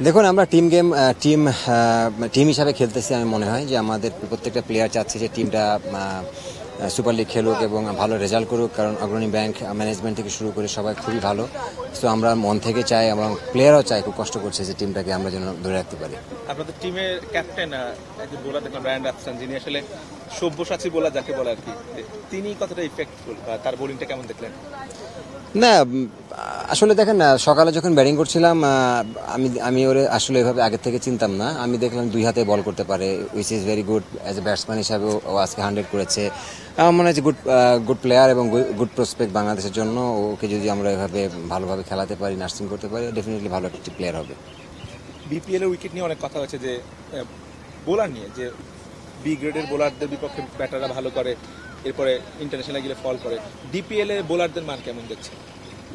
দেখুন, আমরা টিম হিসাবে খেলতেছি। আমি মনে হয় যে আমাদের প্রত্যেকটা প্লেয়ার চাচ্ছে যে টিমটা সুপার লিগ খেলুক এবং ভালো রেজাল্ট করুক, কারণ অগ্রণী ব্যাংক ম্যানেজমেন্ট থেকে শুরু করে সবাই খুবই ভালো। সো আমরা মন থেকে চাই এবং প্লেয়ারও চাই, খুব কষ্ট করছে যে টিমটাকে আমরা যেন ধরে রাখতে পারি। আপনাদের টিমের ক্যাপ্টেন একজন বোলার দেখলাম ব্রায়ান রাফসান, যিনি আসলে সব্যসাচী বোলার যাকে বলে আর কি, তিনি কতটা ইফেক্টফুল বা তার বোলিংটা কেমন দেখলেন? না, আসলে দেখেন না, সকালে যখন ব্যাটিং করছিলাম আমি ওরে আসলে এভাবে আগের থেকে চিনতাম না। আমি দেখলাম দুই হাতে বল করতে পারে, which is very good. As a batsman হিসাবে ও আজকে 100 করেছে। আমার মনে হয় যে গুড প্লেয়ার এবং গুড প্রসপেক্ট বাংলাদেশের জন্য। ওকে যদি আমরা এভাবে ভালোভাবে খেলাতে পারি, নার্সিং করতে পারি, ডেফিনেটলি ভালো একটা প্লেয়ার হবে। বিপিএল এর উইকেট নিয়ে অনেক কথা হচ্ছে যে বোলার নিয়ে, যে বি গ্রেডের বোলারদের বিপক্ষে ব্যাটাররা ভালো করে, এরপরে ইন্টারন্যাশনাল গেলে ফল করে। ডিপিএল এ বোলারদের মান কেমন দেখছে?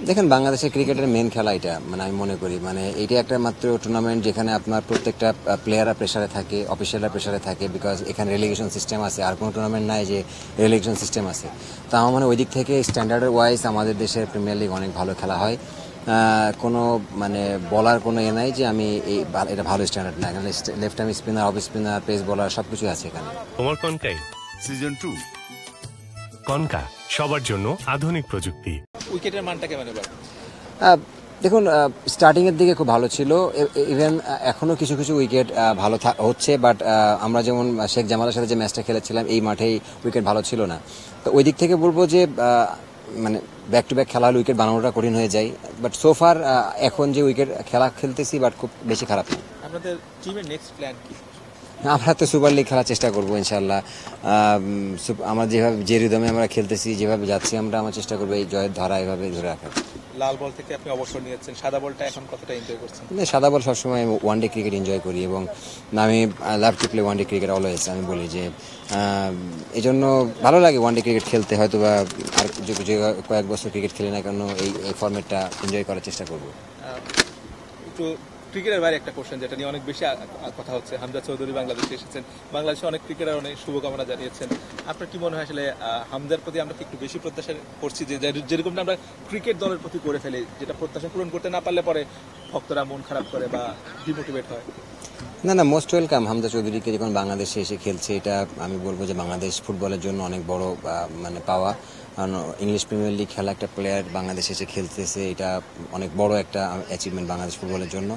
দেখেন, বাংলাদেশের ক্রিকেটের মেন খেলা এটা, মানে আমি মনে করি মানে এইটা একটা মাত্র টুর্নামেন্ট যেখানে আপনার প্রত্যেকটা প্লেয়াররা প্রেসারে থাকে, অফিসিয়ালরা প্রেসারে থাকে, বিকজ এখানে রেলিগেশন সিস্টেম আছে। আর কোনো টুর্নামেন্ট নাই যে রেলিগেশন সিস্টেম আছে। তো আমার মনে হয় ওই দিক থেকে স্ট্যান্ডার্ডের ওয়াইজ আমাদের দেশের প্রিমিয়ার লিগ অনেক ভালো খেলা হয়। কোনো মানে বলার কোনো এ নাই যে আমি এটা ভালো স্ট্যান্ডার্ড না। এখানে left arm spinner, off spinner, pace বলার সবকিছু আছে এখানে। তোমার কনকাই সিজন 2 কনকা সবার জন্য আধুনিক প্রযুক্তি। উইকেটের মানটা কেমন এবার? দেখুন, স্টার্টিং এর দিকে খুব ভালো ছিল। ইভেন এখনো কিছু কিছু উইকেট ভালো হচ্ছে, বাট আমরা যেমন শেখ জামালের সাথে যে ম্যাচটা খেলেছিলাম এই মাঠেই উইকেট ভালো ছিল না। তো ওই দিক থেকে বলবো যে মানে ব্যাক টু ব্যাক খেলা হলে উইকেট বানানোটা কঠিন হয়ে যায়। বাট সোফার এখন যে উইকেট খেলতেছি, বাট খুব বেশি খারাপ না। আপনাদের টিমের নেক্সট প্ল্যান কি? আমরা তো সুপার লিগ খেলার চেষ্টা করবো ইনশাল্লাহ। আমরা যে রিদমে আমরা খেলতেছি, যেভাবে যাচ্ছি, আমার চেষ্টা করবো এই জয়ের ধারা এভাবে ধরে রাখার। লাল বল থেকে আপনি অবসর নিয়েছেন, সাদা বলটা এখন কতটা এনজয় করছেন? সাদা বল সবসময় ওয়ান ডে ক্রিকেট এনজয় করি এবং আমি love to play one day cricket always. আমি বলি যে এই জন্য ভালো লাগে ওয়ান ডে ক্রিকেট খেলতে। হয়তো বা আর যে কয়েক বছর ক্রিকেট খেলে না কেন এই ফরম্যাটটা এনজয় করার চেষ্টা করবো। একটু ক্রিকেটের বাইরে একটা কোশ্চেন যেটা নিয়ে অনেক বেশি কথা হচ্ছে, হামজা চৌধুরী বাংলাদেশে এসেছেন, বাংলাদেশে অনেক ক্রিকেটার অনেক শুভকামনা জানিয়েছেন। আপনার কি মনে হয় আসলে হামজার প্রতি আমরা কি একটু বেশি প্রত্যাশা করছি, যে যেরকমটা আমরা ক্রিকেট দলের প্রতি করে ফেলি, যেটা প্রত্যাশা পূরণ করতে না পারলে পরে ভক্তরা মন খারাপ করে বা ডিমোটিভেট হয়? না, মোস্ট ওয়েলকাম। হামজা চৌধুরীকে যখন বাংলাদেশে এসে খেলছে, এটা আমি বলবো যে বাংলাদেশ ফুটবলের জন্য অনেক বড় মানে পাওয়া। কারণ ইংলিশ প্রিমিয়ার লিগ খেলা একটা প্লেয়ার বাংলাদেশে এসে খেলতেছে, এটা অনেক বড় একটা অ্যাচিভমেন্ট বাংলাদেশ ফুটবলের জন্য।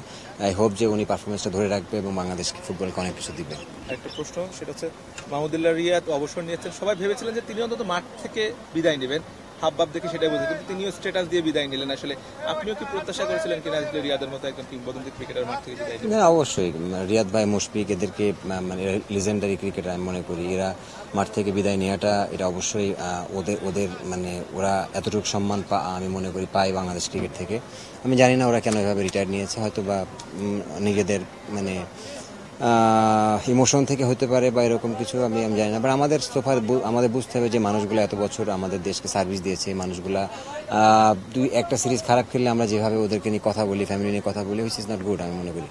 আই হোপ যে উনি পারফরমেন্সটা ধরে রাখবে এবং বাংলাদেশ ফুটবলকে অনেক কিছু দিবে। একটা প্রশ্ন, সেটা হচ্ছে মাহমুদুল্লাহ রিয়াদ অবসর নিয়েছেন, সবাই ভেবেছিলেন যে তিনি অন্তত মাঠ থেকে বিদায় নেবেন, হাবভাব দেখে সেটাই বুঝে, কিন্তু তিনিও স্ট্যাটাস দিয়ে বিদায় নিলেন। আসলে আপনিও কি প্রত্যাশা করেছিলেন কিনা রিয়াদের মতো একজন কিংবদন্তি ক্রিকেটার মাঠ থেকে বিদায় নেবেন? না, অবশ্যই। রিয়াদ ভাই, মুশফিক, এদেরকে মানে লিজেন্ডারি ক্রিকেটার আমি মনে করি। এরা মাঠ থেকে বিদায় নেওয়াটা এটা অবশ্যই ওদের মানে ওরা এতটুকু সম্মান আমি মনে করি পায় বাংলাদেশ ক্রিকেট থেকে। আমি জানি না ওরা কেন এভাবে রিটায়ার নিয়েছে, হয়তো বা নিজেদের মানে ইমোশন থেকে হতে পারে বা এরকম কিছু, আমি জানি না। বাট আমাদের বুঝতে হবে যে মানুষগুলো এত বছর আমাদের দেশকে সার্ভিস দিয়েছে। মানুষগুলা একটা সিরিজ খারাপ খেললে আমরা যেভাবে ওদেরকে নিয়ে কথা বলি, ফ্যামিলি নিয়ে কথা বলি, হুইচ ইজ নট গুড আমি মনে করি।